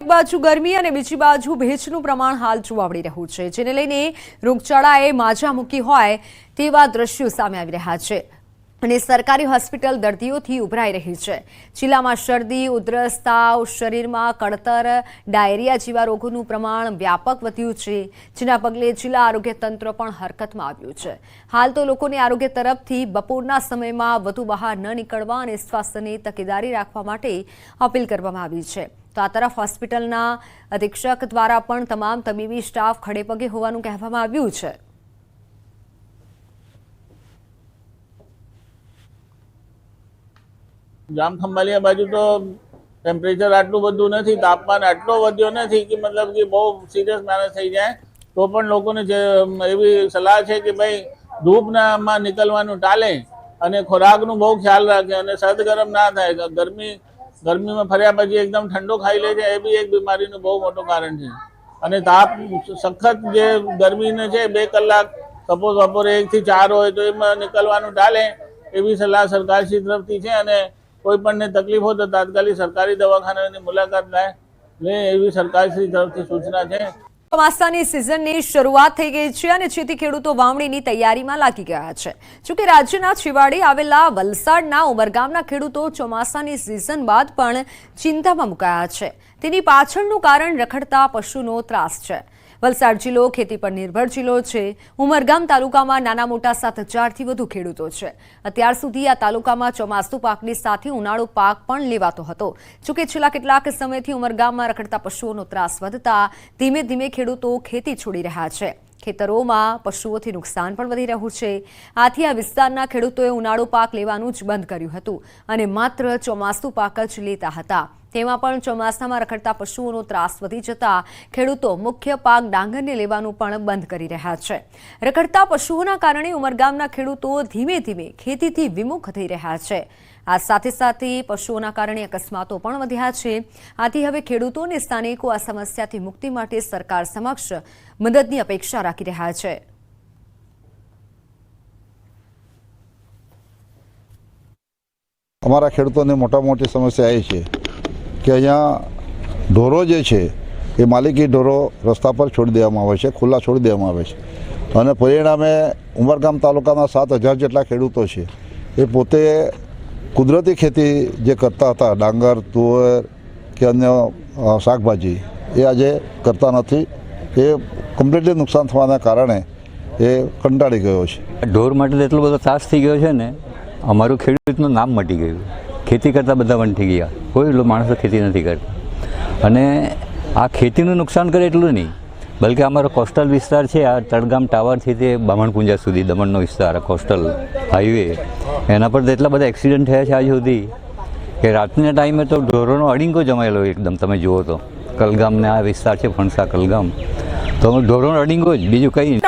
બાજુ ગરમી અને બીજી બાજુ ભેજનું પ્રમાણ હાલ જોવા મળી રહ્યું છે, જેને લઈને રોગચાળાએ માજા મૂકી હોય તેવા દ્રશ્યો સામે આવી રહ્યા છે અને સરકારી હોસ્પિટલ દર્દીઓથી ઉભરાઈ રહી છે। જિલ્લામાં શરદી, ઉધરસ, તાવ, શરીરમાં કળતર, ડાયરિયા જેવા રોગોનું પ્રમાણ વ્યાપક વધ્યું છે, જેના પગલે જિલ્લા આરોગ્ય તંત્ર પણ હરકતમાં આવ્યું છે। હાલ તો લોકોને આરોગ્ય તરફથી બપોરના સમયમાં વધુ બહાર ન નીકળવા અને સ્વાસ્થ્યની તકેદારી રાખવા માટે અપીલ કરવામાં આવી છે। તો આ તરફ હોસ્પિટલના અધિક્ષક દ્વારા પણ તમામ તબીબી સ્ટાફ ખડેપગે હોવાનું કહેવામાં આવ્યું છે। જામખંભાળિયા બાજુ તો ટેમ્પરેચર આટલું બધું નથી, તાપમાન આટલો વધ્યો નથી કે મતલબ કે બહુ સિરિયસ મેનેજ થઈ જાય। તો પણ લોકોને જે એવી સલાહ છે કે ભાઈ ધૂપમાં નીકળવાનું ટાળે અને ખોરાકનું બહુ ખ્યાલ રાખે અને સર્દ ગરમ ના થાય। ગરમીમાં ફર્યા પછી એકદમ ઠંડો ખાઈ લે છે, એ બી એક બીમારીનું બહુ મોટું કારણ છે। અને તાપ સખત જે ગરમીને છે 2 કલાક સપોઝ બપોરે 1 થી 4 હોય તો એમાં નીકળવાનું ટાળે એવી સલાહ સરકારશ્રી તરફથી છે। અને કોઈ પણને તકલીફ હોય તો તાત્કાલિક સરકારી દવાખાનાની મુલાકાત લે એવી સરકારશ્રી તરફથી સૂચના છે। ચોમાસાની સિઝનની શરૂઆત થઈ ગઈ છે અને જેથી ખેડૂતો વાવણીની તૈયારીમાં લાગી ગયા છે। જોકે રાજ્યના છેવાડે આવેલા વલસાડના ઉમરગામના ખેડૂતો ચોમાસાની સિઝન બાદ પણ ચિંતામાં મુકાયા છે। તેની પાછળનું કારણ રખડતા પશુનો ત્રાસ છે। વલસાડ જિલ્લો ખેતી પર નિર્ભર જિલ્લો છે। ઉમરગામ તાલુકામાં નાના મોટા 7,000થી વધુ ખેડૂતો છે। અત્યાર સુધી આ તાલુકામાં ચોમાસુ પાકની સાથે ઉનાળુ પાક પણ લેવાતો હતો। જોકે છેલ્લા કેટલાક સમયથી ઉમરગામમાં રખડતા પશુઓનો ત્રાસ વધતા ધીમે ધીમે ખેડૂતો ખેતી છોડી રહ્યા છે। ખેતરોમાં પશુઓથી નુકસાન પણ વધી રહ્યું છે। આથી આ વિસ્તારના ખેડૂતોએ ઉનાળુ પાક લેવાનું જ બંધ કર્યું હતું અને માત્ર ચોમાસુ પાક જ લેતા હતા। તેમાં પણ ચોમાસામાં રખડતા પશુઓનો ત્રાસ વધી જતા ખેડૂતો મુખ્ય પાક ડાંગરને લેવાનું પણ બંધ કરી રહ્યા છે। રખડતા પશુઓના કારણે ઉમરગામના ખેડૂતો ધીમે ધીમે ખેતીથી વિમુખ થઈ રહ્યા છે। આ સાથે સાથે પશુઓના કારણે અકસ્માતો પણ વધ્યા છે। આથી હવે ખેડૂતો અને સ્થાનિકો આ સમસ્યાથી મુક્તિ માટે સરકાર સમક્ષ મદદની અપેક્ષા રાખી રહ્યા છે। અમારા ખેડૂતોને મોટી સમસ્યા એ છે કે અહીંયા ઢોરો જે છે એ માલિકી ઢોરો રસ્તા પર છોડી દેવામાં આવે છે, ખુલ્લા છોડી દેવામાં આવે છે અને પરિણામે ઉમરગામ તાલુકાના 7,000 જેટલા ખેડૂતો છે એ પોતે કુદરતી ખેતી જે કરતા હતા, ડાંગર, તુવેર કે અન્ય શાકભાજી, એ આજે કરતા નથી। એ કમ્પ્લીટલી નુકસાન થવાના કારણે એ કંટાળી ગયો છે। ઢોર માટે એટલો બધો ત્રાસ થઈ ગયો છે ને, અમારું ખેડૂતનું નામ મટી ગયું। ખેતી કરતાં બધા વંઠી ગયા, કોઈ માણસો ખેતી નથી કરતા અને આ ખેતીનું નુકસાન કરે એટલું નહીં, બલકે અમારો કોસ્ટલ વિસ્તાર છે, આ તળગામ ટાવરથી તે બામણપુંજા સુધી દમણનો વિસ્તાર, કોસ્ટલ હાઈવે, એના પર તો એટલા બધા એક્સિડન્ટ થયા છે આજ સુધી કે રાતના ટાઈમે તો ઢોરોનો અડીંગો જમાયેલો એકદમ। તમે જુઓ તો કલગામને આ વિસ્તાર છે, ફણસા કલગામ, તો ઢોરોનો અડીંગો જ, બીજું કંઈ।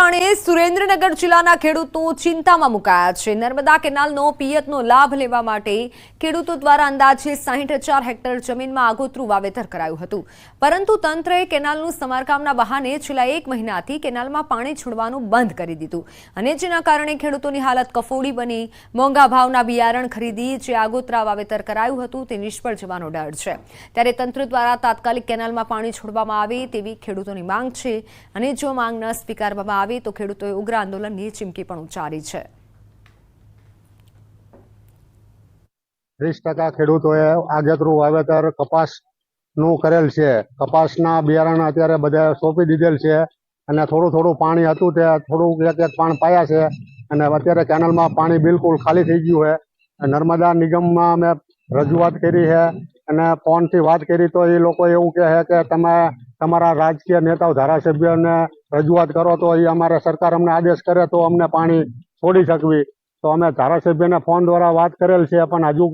સુરેન્દ્રનગર જિલ્લાના ખેડૂતો ચિંતામાં મુકાયા છે। નર્મદા કેનાલનો પિયતનો લાભ લેવા માટે ખેડૂતો દ્વારા અંદાજે 60,000 હેક્ટર જમીનમાં આગોતરું વાવેતર કરાયું હતું, પરંતુ તંત્રએ કેનાલનું સમારકામના બહાને છેલ્લા 1 મહિનાથી કેનાલમાં પાણી છોડવાનું બંધ કરી દીધું અને જેના કારણે ખેડૂતોની હાલત કફોડી બની। મોંઘા ભાવના બિયારણ ખરીદી જે આગોતરા વાવેતર કરાયું હતું તે નિષ્ફળ જવાનો ડર છે। ત્યારે તંત્ર દ્વારા તાત્કાલિક કેનાલમાં પાણી છોડવામાં આવે તેવી ખેડૂતોની માંગ છે અને જો માંગ ન સ્વીકારવામાં આવે તો ખેડૂતોએ ઉગ્ર આંદોલનની ચીમકી પણ ઉચ્ચારી છે। 30% ખેડૂતોએ આગેતરું વાવેતર કપાસનું કરેલ છે। કપાસના બિયારણ અત્યારે બધા સોંપી દીધેલ છે અને થોડું પાણી હતું તે થોડું એક પાણ પાયા છે અને અત્યારે કેનાલમાં પાણી બિલકુલ ખાલી થઈ ગયું છે। નર્મદા નિગમમાં અમે રજૂઆત કરી છે અને ફોનથી વાત કરી તો એ લોકો એવું કહે છે કે તમે તમારા રાજકીય નેતાઓ, ધારાસભ્યોને રજૂઆત કરો તો એ અમારે સરકાર અમને આદેશ કરે તો અમને પાણી છોડી શકવી। તો અમે ધારાસભ્યને ફોન દ્વારા વાત કરેલ છે પણ હજુ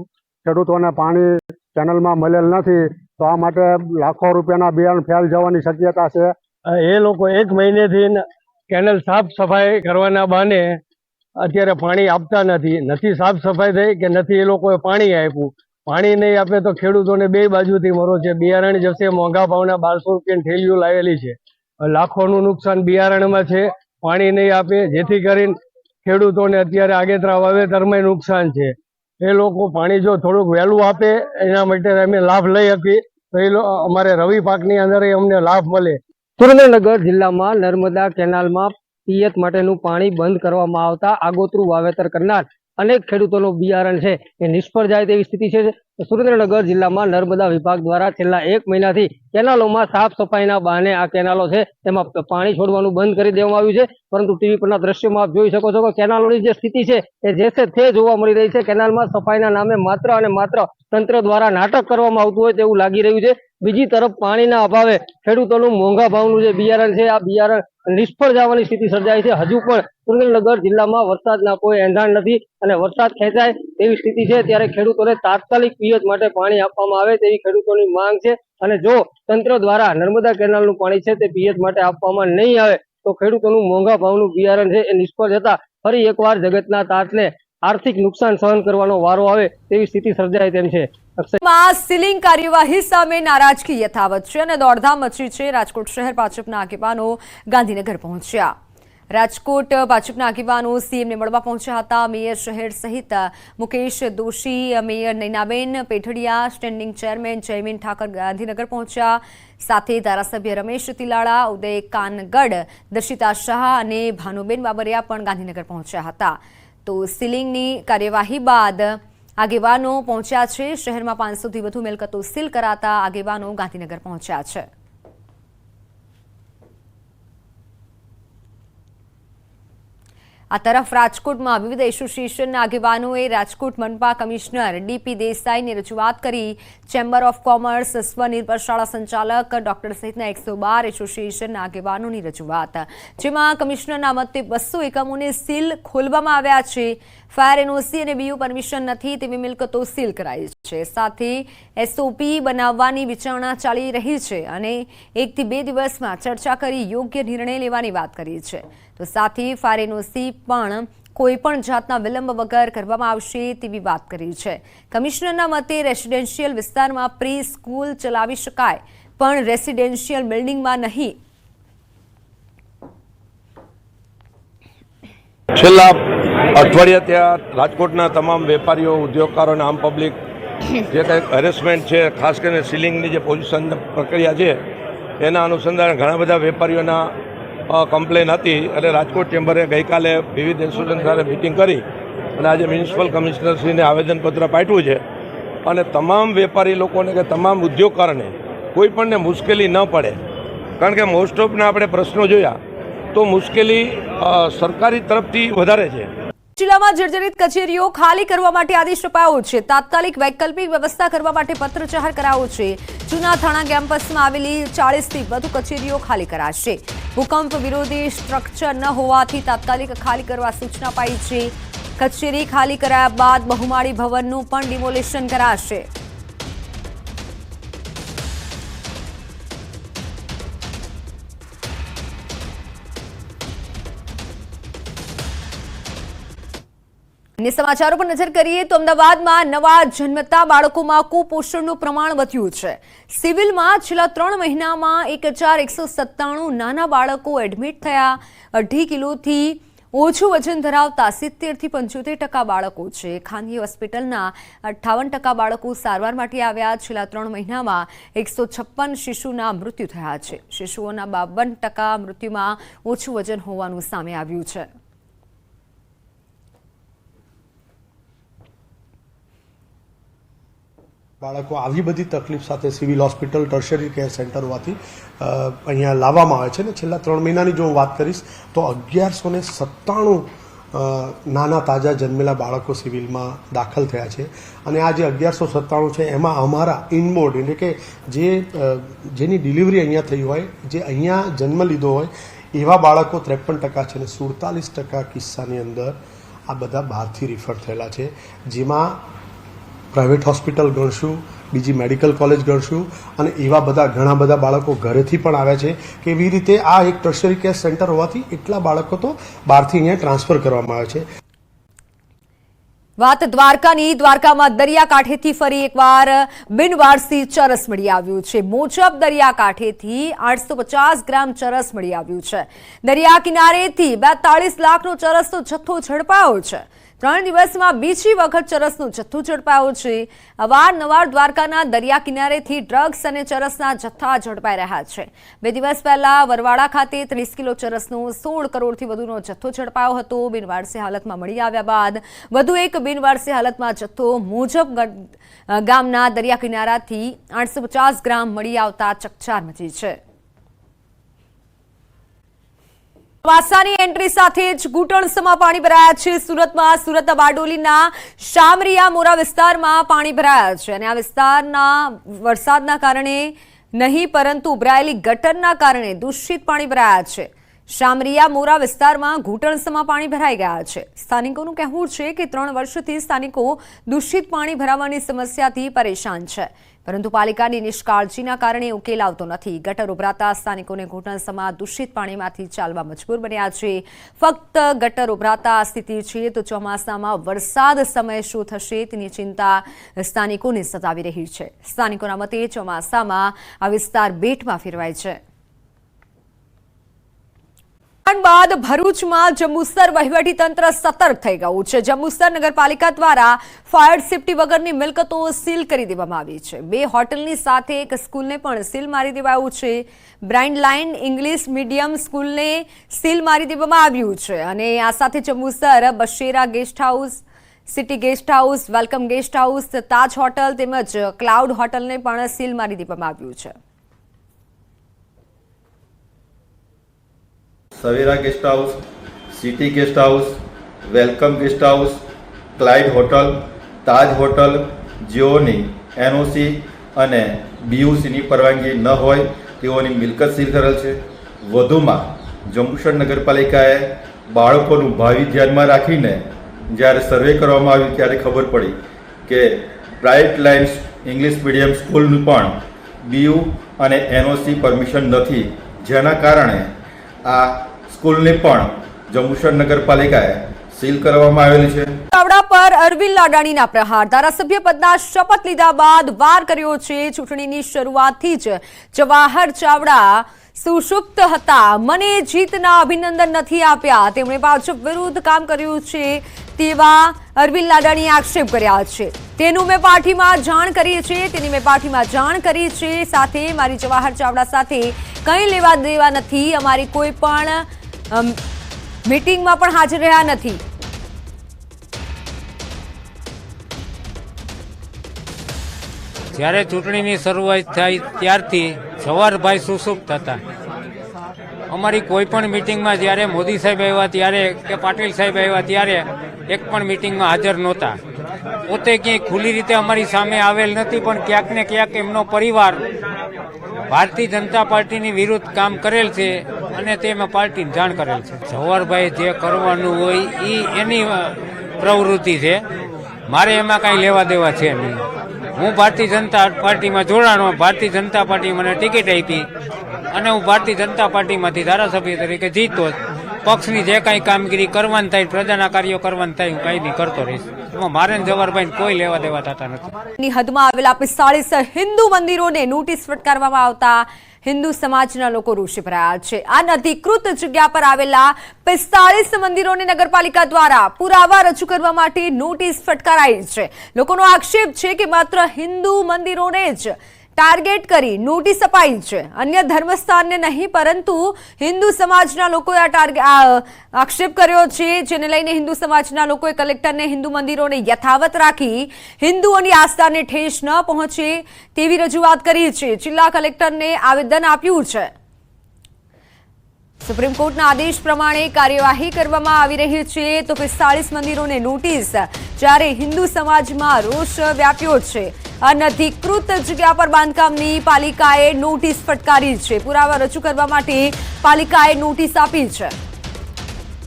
ખેડૂતોને પાણી કેનલમાં મળેલ નથી, તો આ માટે લાખો રૂપિયાના બિયારણ ફેલ જવાની શક્યતા છે। એ લોકો 1 મહિનેથી કેનલ સાફ સફાઈ કરવાના બહાને અત્યારે પાણી આપતા નથી સાફ સફાઈ થઈ કે નથી એ લોકોએ પાણી આપ્યું। પાણી નહીં આપે તો ખેડૂતોને 2 બાજુથી મરો છે। બિયારણ જશે મોંઘા ભાવના 1200 રૂપિયાની થેલીઓ લાવેલી છે, લાખોનું નુકસાન બિયારણમાં છે। પાણી નહીં આપે જેથી કરીને ખેડૂતોને અત્યારે આગેતરા વાવેતરમાં નુકસાન છે। એ લોકો પાણી જો થોડુંક વહેલું આપે એના માટે અમે લાભ લઈ શકીએ। તો અમારે રવિ પાકની અંદર અમને લાભ મળે. સુરેન્દ્રનગર જિલ્લામાં નર્મદા કેનાલમાં પિયત માટેનું પાણી બંધ કરવામાં આવતા આગોતરું વાવેતર કરનાર અનેક ખેડૂતોનું બિયારણ છે એ નિષ્ફળ જાય તેવી સ્થિતિ છે. સુરેન્દ્રનગર જિલ્લામાં નર્મદા વિભાગ દ્વારા છેલ્લા 1 મહિનાથી કેનાલોમાં સાફ સફાઈના બહાને આ કેનાલો છે તેમાં પાણી છોડવાનું બંધ કરી દેવામાં આવ્યું છે. પરંતુ ટીવી પરના દ્રશ્યોમાં આપ જોઈ શકો છો કે કેનાલોની જે સ્થિતિ છે એ જે છે તે જોવા મળી રહી છે. કેનાલમાં સફાઈના નામે માત્ર અને માત્ર તંત્ર દ્વારા નાટક કરવામાં આવતું હોય તેવું લાગી રહ્યું છે. બીજી તરફ પાણીના અભાવે ખેડૂતોનું મોંઘા ભાવનું જે બિયારણ છે આ બિયારણ નિષ્ફળ જવાની સ્થિતિ સર્જાઈ છે. હજુ પણ સુરેન્દ્રનગર જિલ્લામાં વરસાદના કોઈ એંધાણ નથી અને વરસાદ ખેંચાય તેવી સ્થિતિ છે. ત્યારે ખેડૂતોને તાત્કાલિક પિયત માટે પાણી આપવામાં આવે તેવી ખેડૂતોની માંગ છે. અને જો તંત્ર દ્વારા નર્મદા કેનાલનું પાણી છે તે પિયત માટે આપવામાં નહીં આવે તો ખેડૂતોનું મોંઘા ભાવનું બિયારણ છે એ નિષ્ફળ જતા ફરી એકવાર જગતના તાતને આર્થિક નુકસાન સહન કરવાનો વારો આવે તેવી સ્થિતિ સર્જાય તેમ છે. સીલિંગ કાર્યવાહી સામે નારાજગી યથાવત છે અને દોડધામ મચી છે. રાજકોટ શહેર ભાજપના આગેવાનો ગાંધીનગર પહોંચ્યા. રાજકોટ ભાજપના આગેવાનો સીએમને મળવા પહોંચ્યા હતા. મેયર શહેર સહિત Mukesh Doshi, mayor Nainaben Pethadiya, standing chairman Jaymin Thakar Gandhinagar પહોંચ્યા. સાથે ધારાસભ્ય રમેશ તિલાડા, ઉદય કાનગડ, દર્શિતા શાહ અને ભાનુબેન બાબરિયા પણ ગાંધીનગર પહોંચ્યા હતા. તો સીલિંગની કાર્યવાહી બાદ આગેવાનો પહોંચ્યા છે. શહેરમાં 500થી વધુ મિલકતો સીલ કરાતા આગેવાનો ગાંધીનગર પહોંચ્યા છે. આ તરફ રાજકોટમાં વિવિધ એસોસિએશનના આગેવાનોએ રાજકોટ મનપા કમિશનર ડીપી દેસાઈને રજૂઆત કરી. ચેમ્બર ઓફ કોમર્સ, સ્વનિર્ભર શાળા સંચાલક ડોક્ટર સહિતના 112 એસોસિએશનના આગેવાનોની રજૂઆત, જેમાં કમિશનરના મતે 200 એકમોને સીલ ખોલવામાં આવ્યા છે. ફાયર એનઓસી અને બીયુ પરમિશન નથી તેવી મિલકતો સીલ કરાઈ છે. સાથે એસઓપી બનાવવાની વિચારણા ચાલી રહી છે અને 1 થી 2 દિવસમાં ચર્ચા કરી યોગ્ય નિર્ણય લેવાની વાત કરી છે. તો સાથે ફાયર એનઓસી પણ કોઈપણ જાતના વિલંબ વગર કરવામાં આવશે તેવી વાત કરી છે. કમિશનરના મતે રેસિડેન્શિયલ વિસ્તારમાં પ્રી સ્કૂલ ચલાવી શકાય પણ રેસિડેન્શિયલ બિલ્ડિંગમાં નહીં. છેલ્લા અઠવાડિયા ત્યાં રાજકોટના તમામ વેપારીઓ, ઉદ્યોગકારો અને આમ પબ્લિક જે કંઈક હેરેસમેન્ટ છે, ખાસ કરીને સીલિંગની જે પોઝિશન પ્રક્રિયા છે એના અનુસંધાને ઘણા બધા વેપારીઓના કમ્પ્લેન હતી અને રાજકોટ ચેમ્બરે ગઈકાલે વિવિધ એસોસિએશન સાથે મિટિંગ કરી અને આજે મ્યુનિસિપલ કમિશનરશ્રીને આવેદનપત્ર પાઠવ્યું છે. અને તમામ વેપારી લોકોને કે તમામ ઉદ્યોગકારોને કોઈ પણને મુશ્કેલી ન પડે, કારણ કે મોસ્ટ ઓફના આપણે પ્રશ્નો જોયા તો મુશ્કેલી સરકારી તરફથી વધારે છે. જિલ્લામાં જર્જરિત કચેરીઓ ખાલી કરવા માટે આદેશ અપાયો છે. તાત્કાલિક વૈકલ્પિક વ્યવસ્થા કરવા માટે પત્ર જાહેર કરાયો છે. જૂના થાણા કેમ્પસમાં આવેલી 40થી વધુ કચેરીઓ ખાલી કરાશે. ભૂકંપ વિરોધી સ્ટ્રક્ચર ન હોવાથી તાત્કાલિક ખાલી કરવા સૂચના અપાઈ છે. કચેરી ખાલી કરાયા બાદ બહુમાળી ભવનનું પણ ડિમોલિશન કરાશે. અન્ય સમાચારો પર નજર કરીએ તો અમદાવાદમાં નવા જન્મતા બાળકોમાં કુપોષણનું પ્રમાણ વધ્યું છે. સિવિલમાં છેલ્લા 3 મહિનામાં 1197 નાના બાળકો એડમિટ થયા. 2.5 કિલોથી ઓછું વજન ધરાવતા 70થી 75% બાળકો છે. ખાનગી હોસ્પિટલના 58% બાળકો સારવાર માટે આવ્યા. છેલ્લા 3 મહિનામાં 156 શિશુના મૃત્યુ થયા છે. શિશુઓના 52% મૃત્યુમાં ઓછું વજન હોવાનું સામે આવ્યું છે. બાળકો આવી બધી તકલીફ સાથે civil hospital, tertiary care centre હોવાથી અહીંયા લાવવામાં આવે છે. ને છેલ્લા 3 મહિનાની જો હું વાત કરીશ તો 1197 નાના તાજા જન્મેલા બાળકો સિવિલમાં દાખલ થયા છે. અને આ જે 1197 છે એમાં અમારા ઇનબોર્ડ એટલે કે જેની ડિલિવરી અહીંયા થઈ હોય, જે અહીંયા જન્મ લીધો હોય એવા બાળકો 53% છે અને 47% કિસ્સાની અંદર આ બધા બહારથી રિફર થયેલા છે. જેમાં પ્રાઇવેટ હોસ્પિટલ ગણશું, બીજી મેડિકલ કોલેજ ગણશું અને એવા બધા ઘણા બધા બાળકો ઘરેથી પણ આવ્યા છે. કે એવી રીતે આ એક ટર્શરી કેર સેન્ટર હોવાથી એટલા બાળકો તો બહારથી અહીંયા ટ્રાન્સફર કરવામાં આવે છે. વાત દ્વારકાની. દ્વારકામાં દરિયાકાંઠેથી ફરી એકવાર બિનવારસી ચરસ મળી આવ્યું છે. મોજબ દરિયાકાંઠેથી 850 ગ્રામ ચરસ મળી આવ્યું છે. દરિયા કિનારેથી 42 લાખનો ચરસનો જથ્થો ઝડપાયો છે. 3 દિવસમાં બીજી વખત ચરસનો જથ્થો ઝડપાયો છે. અવારનવાર દ્વારકાના દરિયા કિનારેથી ડ્રગ્સ અને ચરસના જથ્થા ઝડપાઈ રહ્યા છે. 2 દિવસ પહેલા વરવાડા ખાતે 30 કિલો ચરસનો 16 કરોડથી વધુનો જથ્થો ઝડપાયો હતો. બિનવારસી હાલતમાં મળી આવ્યા બાદ વધુ એક બિનવારસી હાલતમાં જથ્થો મુજબ ગામના દરિયા કિનારાથી 850 ગ્રામ મળી આવતા ચકચાર મચી છે. ચોમાસાની એન્ટ્રી સાથે જ ઘૂંટણસમાં પાણી ભરાયા છે. સુરતમાં સુરતના બારડોલીના શામરિયા મોરા વિસ્તારમાં પાણી ભરાયા છે અને આ વિસ્તારના વરસાદના કારણે નહીં પરંતુ ઉભરાયેલી ગટરના કારણે દૂષિત પાણી ભરાયા છે. શામરિયા મોરા વિસ્તારમાં ઘૂંટણસમાં પાણી ભરાઈ ગયા છે. સ્થાનિકોનું કહેવું છે કે 3 વર્ષથી સ્થાનિકો દૂષિત પાણી ભરાવાની સમસ્યાથી પરેશાન છે, પરંતુ પાલિકાની નિષ્કાળજીના કારણે ઉકેલ આવતો નથી. ગટર ઉભરાતા સ્થાનિકોને ઘૂંટણસમાં દૂષિત પાણીમાંથી ચાલવા મજબૂર બન્યા છે. ફક્ત ગટર ઉભરાતા આ સ્થિતિ છે તો ચોમાસામાં વરસાદ સમયે શું થશે તેની ચિંતા સ્થાનિકોને સતાવી રહી છે. સ્થાનિકોના મતે ચોમાસામાં આ વિસ્તાર બેટમાં ફેરવાય છે. બાદ ભરૂચમાં જંબુસર વહીવટીતંત્ર સતર્ક થઈ ગયું છે. જંબુસર નગરપાલિકા દ્વારા ફાયર સેફટી વગરની મિલકતો સીલ કરી દેવામાં આવી છે. 2 હોટલની સાથે એક સ્કૂલને પણ સીલ મારી દેવાયું છે. બ્રાઇન્ડ લાઇન ઇંગ્લિશ મીડિયમ સ્કૂલને સીલ મારી દેવામાં આવ્યું છે અને આ સાથે જંબુસર બશેરા guest house, city guest house, welcome guest house, Taj hotel તેમજ ક્લાઉડ હોટલને પણ સીલ મારી દેવામાં આવ્યું છે. Savera guest house, city guest house, welcome guest house, cloud hotel, Taj hotel જેઓની એનઓસી અને બીયુસીની પરવાનગી ન હોય તેઓની મિલકત સીલ કરેલ છે. વધુમાં જંબુસર નગરપાલિકાએ બાળકોનું ભાવિ ધ્યાનમાં રાખીને જ્યારે સર્વે કરવામાં આવ્યું ત્યારે ખબર પડી કે બ્રાઇટ લાઇન્સ ઇંગ્લિશ મીડિયમ સ્કૂલનું પણ બીયુ અને એનઓસી પરમિશન નથી, જેના કારણે આ સ્કૂલને પણ જંબુસર નગરપાલિકાએ સીલ કરવામાં આવેલી છે. ચાવડા પર અરવિંદ લાડાણીના પ્રહાર. ધારાસભ્ય પદના શપથ લીધા બાદ વાર કર્યો છે. ચૂંટણીની શરૂઆતથી જ જવાહર ચાવડા સુષુપ્ત હતા. મને જીતના અભિનંદન નથી આપ્યા, તેમણે ભાજપ વિરુદ્ધ કામ કર્યું છે તેવા અરવિંદ લાડાણીએ આક્ષેપ કર્યા છે. તેની મેં પાર્ટીમાં જાણ કરી છે. સાથે મારી જવાહર ચાવડા સાથે કંઈ લેવા દેવા નથી. અમારી કોઈ પણ મીટિંગમાં પણ હાજર રહ્યા નથી. જ્યારે ચૂંટણીની શરૂઆત થઈ ત્યારથી જવાહરભાઈ સુષુપ્ત હતા. અમારી કોઈ પણ મિટિંગમાં જ્યારે મોદી સાહેબ આવ્યા ત્યારે કે પાટીલ સાહેબ આવ્યા ત્યારે એક પણ મિટિંગમાં હાજર નહોતા. પોતે ક્યાંય ખુલ્લી રીતે અમારી સામે આવેલ નથી, પણ ક્યાંક ને ક્યાંક એમનો પરિવાર ભારતીય જનતા પાર્ટીની વિરુદ્ધ કામ કરેલ છે અને તે મેં પાર્ટીને જાણ કરેલ છે. જવાહરભાઈ જે કરવાનું હોય એ એની પ્રવૃત્તિ છે, મારે એમાં કાંઈ લેવા દેવા છે નહીં. હું ભારતીય જનતા પાર્ટીમાં જોડાણો, ભારતીય જનતા પાર્ટી મને ટિકિટ આપી અને હું ભારતીય જનતા પાર્ટીમાંથી ધારાસભ્ય તરીકે જીતો. પક્ષની જે કાંઈ કામગીરી કરવાની થાય, પ્રજાના કાર્યો કરવાની થાય, હું કાંઈ નહીં કરતો રહીશ. એમાં મારે જવાહરભાઈને કોઈ લેવા દેવા થતા નથી. હદમાં આવેલા 45 હિન્દુ મંદિરોને નોટિસ ફટકારવામાં આવતા હિન્દુ સમાજના લોકો રોષે ભરાયા છે. આ અનધિકૃત જગ્યા પર આવેલા 45 મંદિરોને નગરપાલિકા દ્વારા પુરાવા રજૂ કરવા માટે નોટિસ ફટકારાઈ છે. લોકોનો આક્ષેપ છે કે માત્ર હિન્દુ મંદિરોને જ ટાર્ગેટ કરી નોટિસ અપાઈ છે, અન્ય ધર્મસ્થાનને નહીં, પરંતુ હિન્દુ સમાજના લોકોએ આક્ષેપ કર્યો છે, જેને લઈને હિન્દુ સમાજના લોકોએ કલેક્ટરને હિન્દુ મંદિરોને યથાવત રાખી હિન્દુઓની આસ્થાને ઠેસ ન પહોંચે તેવી રજૂઆત કરી છે. જિલ્લા કલેક્ટરને આવેદન આપ્યું છે. સુપ્રીમ કોર્ટના આદેશ પ્રમાણે કાર્યવાહી કરવામાં આવી રહી છે તો 45 મંદિરોને નોટિસ. જ્યારે હિન્દુ સમાજમાં રોષ વ્યાપ્યો છે. અનધિકૃત જગ્યા પર બાંધકામની પાલિકાએ નોટિસ ફટકારી છે. પુરાવા રજૂ કરવા માટે પાલિકાએ નોટિસ આપી છે.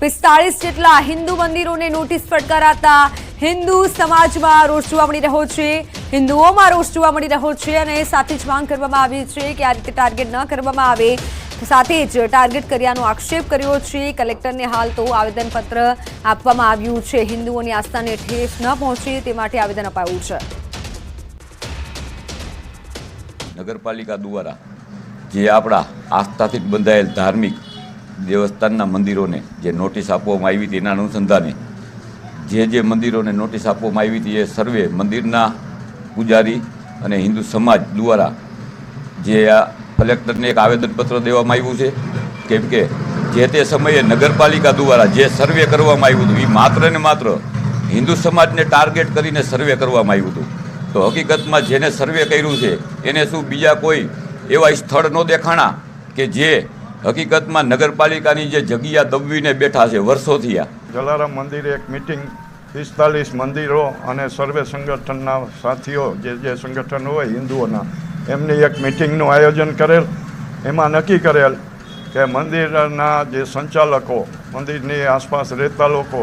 45 જેટલા હિન્દુ મંદિરોને નોટિસ ફટકારાતા હિન્દુ સમાજમાં રોષ જોવા મળી રહ્યો છે, હિન્દુઓમાં રોષ જોવા મળી રહ્યો છે અને સાથે જ માંગ કરવામાં આવી છે કે આ રીતે ટાર્ગેટ ન કરવામાં આવે. સાથે જ ટાર્ગેટ કર્યાનો આક્ષેપ કર્યો છે. કલેક્ટરને હાલ તો આવેદનપત્ર આપવામાં આવ્યું છે. હિન્દુઓની આસ્થાને ઠેસ ન પહોંચે તે માટે આવેદન અપાયું છે. નગરપાલિકા દ્વારા જે આપણા આસ્થાથી બંધાયેલ ધાર્મિક દેવસ્થાનના મંદિરોને જે નોટિસ આપવામાં આવી તેના અનુસંધાને જે મંદિરોને નોટિસ આપવામાં આવી હતી એ સર્વે મંદિરના પૂજારી અને હિન્દુ સમાજ દ્વારા જે આ કલેક્ટરને એક આવેદનપત્ર દેવામાં આવ્યું છે, કેમ કે જે તે સમયે નગરપાલિકા દ્વારા જે સર્વે કરવામાં આવ્યું હતું એ માત્ર ને માત્ર હિન્દુ સમાજને ટાર્ગેટ કરીને સર્વે કરવામાં આવ્યું હતું. તો હકીકતમાં જેને સર્વે કર્યું છે એને શું બીજા કોઈ એવા સ્થળ ન દેખાણા કે જે હકીકતમાં નગરપાલિકાની જે જગ્યા દબવીને બેઠા છે વર્ષોથી? આ જલારામ મંદિરે એક મિટિંગ 45 મંદિરો અને સર્વે સંગઠનના સાથીઓ જે સંગઠન હોય હિન્દુઓના, એમની એક મિટિંગનું આયોજન કરેલ. એમાં નક્કી કરેલ કે મંદિરના જે સંચાલકો, મંદિરની આસપાસ રહેતા લોકો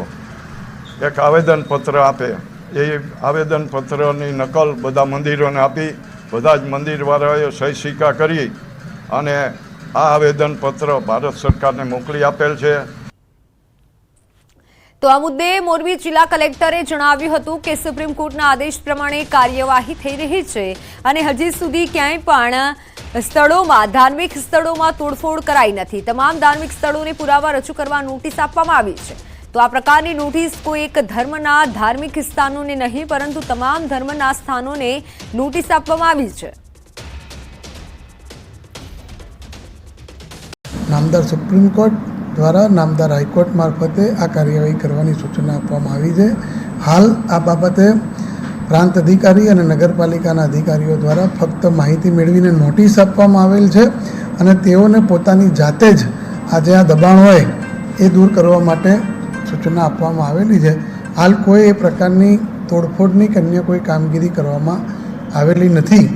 એક આવેદનપત્ર આપે. એ આવેદનપત્રની નકલ બધા મંદિરોને આપી બધા જ મંદિરવાળાએ સહી સિક્કા કરી અને આ આવેદનપત્ર ભારત સરકારને મોકલી આપેલ છે. તો આ મુદ્દે મોરબી જિલ્લા કલેક્ટરે જણાવ્યું હતું કે સુપ્રીમ કોર્ટના આદેશ પ્રમાણે કાર્યવાહી થઈ રહી છે અને હજી સુધી ક્યાંય પણ સ્થળોમાં ધાર્મિક સ્થળોમાં તોડફોડ કરાઈ નથી. તમામ ધાર્મિક સ્થળોને પુરાવા રજૂ કરવા નોટિસ આપવામાં આવી છે. તો આ પ્રકારની નોટિસ કોઈ એક ધર્મના ધાર્મિક સ્થાનોને નહીં પરંતુ તમામ ધર્મના સ્થાનોને નોટિસ આપવામાં આવી છે. નામદાર સુપ્રીમ કોર્ટ દ્વારા નામદાર હાઈકોર્ટ મારફતે આ કાર્યવાહી કરવાની સૂચના આપવામાં આવી છે. હાલ આ બાબતે પ્રાંત અધિકારી અને નગરપાલિકાના અધિકારીઓ દ્વારા ફક્ત માહિતી મેળવીને નોટિસ આપવામાં આવેલ છે અને તેઓને પોતાની જાતે જ આ જે આ દબાણ હોય એ દૂર કરવા માટે સૂચના આપવામાં આવેલી છે. હાલ કોઈ એ પ્રકારની તોડફોડની કે અન્ય કોઈ કામગીરી કરવામાં આવેલી નથી.